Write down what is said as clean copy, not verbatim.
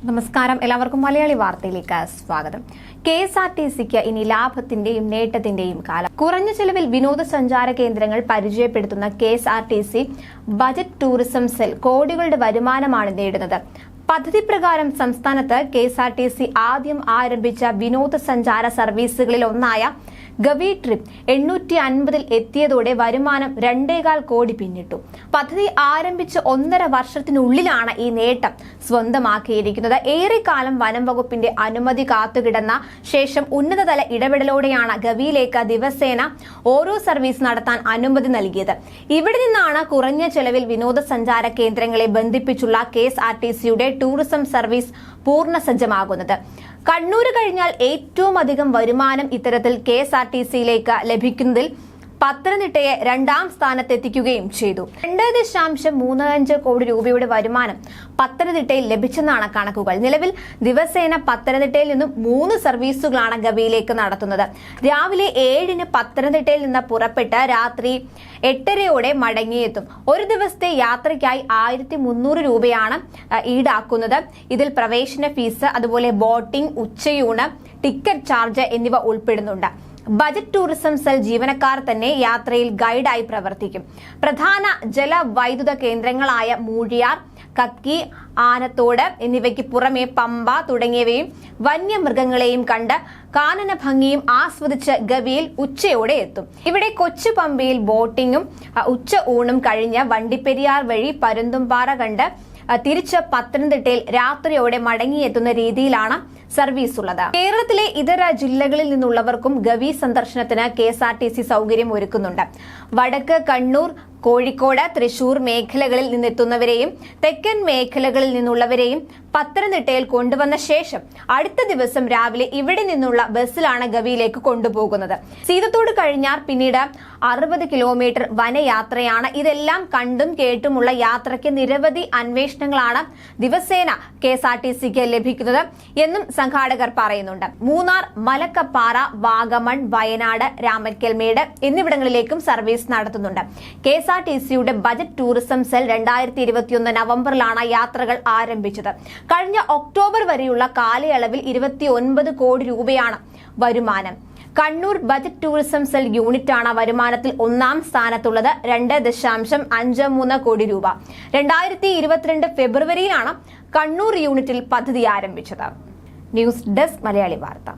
നമസ്കാരം, എല്ലാവർക്കും മലയാളി വാർത്തയിലേക്ക് സ്വാഗതം. KSRTCക്ക് ഇനി ലാഭത്തിന്റെയും നേട്ടത്തിന്റെയും കാലം. കുറഞ്ഞ ചെലവിൽ വിനോദസഞ്ചാര കേന്ദ്രങ്ങൾ പരിചയപ്പെടുത്തുന്ന KSRTC ബജറ്റ് ടൂറിസം സെൽ കോടികളുടെ വരുമാനമാണ് നേടുന്നത്. പദ്ധതി പ്രകാരം സംസ്ഥാനത്ത് KSRTC ആദ്യം ആരംഭിച്ച വിനോദസഞ്ചാര സർവീസുകളിൽ ഒന്നായ ഗവി ട്രിപ്പ് 850 എത്തിയതോടെ വരുമാനം 2.25 കോടി പിന്നിട്ടു. പദ്ധതി ആരംഭിച്ച് 1.5 വർഷത്തിനുള്ളിലാണ് ഈ നേട്ടം സ്വന്തമാക്കിയിരിക്കുന്നത്. ഏറെക്കാലം വനം വകുപ്പിന്റെ അനുമതി കാത്തുകിടന്ന ശേഷം ഉന്നതതല ഇടപെടലോടെയാണ് ഗവിയിലേക്ക് ദിവസേന ഓരോ സർവീസ് നടത്താൻ അനുമതി നൽകിയത്. ഇവിടെ നിന്നാണ് കുറഞ്ഞ ചെലവിൽ വിനോദസഞ്ചാര കേന്ദ്രങ്ങളെ ബന്ധിപ്പിച്ചുള്ള KSRTCയുടെ ടൂറിസം സർവീസ് പൂർണ്ണസജ്ജമാകുന്നത്. കണ്ണൂർ കഴിഞ്ഞാൽ ഏറ്റവും അധികം വരുമാനം ഇത്തരത്തിൽ KSRTCയിലേക്ക് ലഭിക്കുന്നതിൽ പത്തനംതിട്ടയെ 2ാം സ്ഥാനത്തെത്തിക്കുകയും ചെയ്തു. 2.35 കോടി രൂപയുടെ വരുമാനം പത്തനംതിട്ടയിൽ ലഭിച്ചെന്നാണ് കണക്കുകൾ. നിലവിൽ ദിവസേന പത്തനംതിട്ടയിൽ നിന്നും 3 സർവീസുകളാണ് ഗവിയിലേക്ക് നടത്തുന്നത്. രാവിലെ 7-ന് പത്തനംതിട്ടയിൽ നിന്ന് പുറപ്പെട്ട് രാത്രി 8:30 മടങ്ങിയെത്തും. ഒരു ദിവസത്തെ യാത്രയ്ക്കായി 1300 രൂപയാണ് ഈടാക്കുന്നത്. ഇതിൽ പ്രവേശന ഫീസ്, അതുപോലെ ബോട്ടിംഗ്, ഉച്ചയൂണ്, ടിക്കറ്റ് ചാർജ് എന്നിവ ഉൾപ്പെടുന്നുണ്ട്. ബജറ്റ് ടൂറിസം സെൽ ജീവനക്കാർ തന്നെ യാത്രയിൽ ഗൈഡായി പ്രവർത്തിക്കും. പ്രധാന ജലവൈദ്യുത കേന്ദ്രങ്ങളായ മൂഴിയാർ, കക്കി, ആനത്തോട് എന്നിവയ്ക്ക് പുറമെ പമ്പ തുടങ്ങിയവയും വന്യമൃഗങ്ങളെയും കണ്ട് കാനന ഭംഗിയും ആസ്വദിച്ച് ഗവിയിൽ ഉച്ചയോടെ എത്തും. ഇവിടെ കൊച്ചു പമ്പയിൽ ബോട്ടിങ്ങും ഉച്ച ഊണും കഴിഞ്ഞ് വണ്ടിപ്പെരിയാർ വഴി പരുന്തുംപാറ കണ്ട് തിരിച്ച് പത്തനംതിട്ടയിൽ രാത്രിയോടെ മടങ്ങിയെത്തുന്ന രീതിയിലാണ് സർവീസ് ഉള്ളത്. കേരളത്തിലെ ഇതര ജില്ലകളിൽ നിന്നുള്ളവർക്കും ഗവി സന്ദർശനത്തിന് KSRTC സൗകര്യം ഒരുക്കുന്നുണ്ട്. വടക്ക് കണ്ണൂർ, കോഴിക്കോട്, തൃശൂർ മേഖലകളിൽ നിന്നെത്തുന്നവരെയും തെക്കൻ മേഖലകളിൽ നിന്നുള്ളവരെയും പത്തനംതിട്ടയിൽ കൊണ്ടുവന്ന ശേഷം അടുത്ത ദിവസം രാവിലെ ഇവിടെ നിന്നുള്ള ബസ്സിലാണ് ഗവിയിലേക്ക് കൊണ്ടുപോകുന്നത്. സീതത്തോട് കഴിഞ്ഞാൽ പിന്നീട് 60 കിലോമീറ്റർ വനയാത്രയാണ്. ഇതെല്ലാം കണ്ടും കേട്ടുമുള്ള യാത്രയ്ക്ക് നിരവധി അന്വേഷണങ്ങളാണ് ദിവസേന KSRTCക്ക് ലഭിക്കുന്നത് എന്നും സംഘാടകർ പറയുന്നുണ്ട്. മൂന്നാർ, മലക്കപ്പാറ, വാഗമൺ, വയനാട്, രാമക്കൽമേട് എന്നിവിടങ്ങളിലേക്കും സർവീസ് നടത്തുന്നുണ്ട്. KSRTCയുടെ ബജറ്റ് ടൂറിസം സെൽ 2021 നവംബറിലാണ് യാത്രകൾ ആരംഭിച്ചത്. കഴിഞ്ഞ ഒക്ടോബർ വരെയുള്ള കാലയളവിൽ 29 കോടി രൂപയാണ് വരുമാനം. കണ്ണൂർ ബജറ്റ് ടൂറിസം സെൽ യൂണിറ്റാണ് വരുമാനത്തിൽ 1ാം സ്ഥാനത്തുള്ളത്, 2.53 കോടി രൂപ. 2022 ഫെബ്രുവരിയിലാണ് കണ്ണൂർ യൂണിറ്റിൽ പദ്ധതി ആരംഭിച്ചത്. ന്യൂസ് ഡെസ്ക്, മലയാളി വാർത്ത.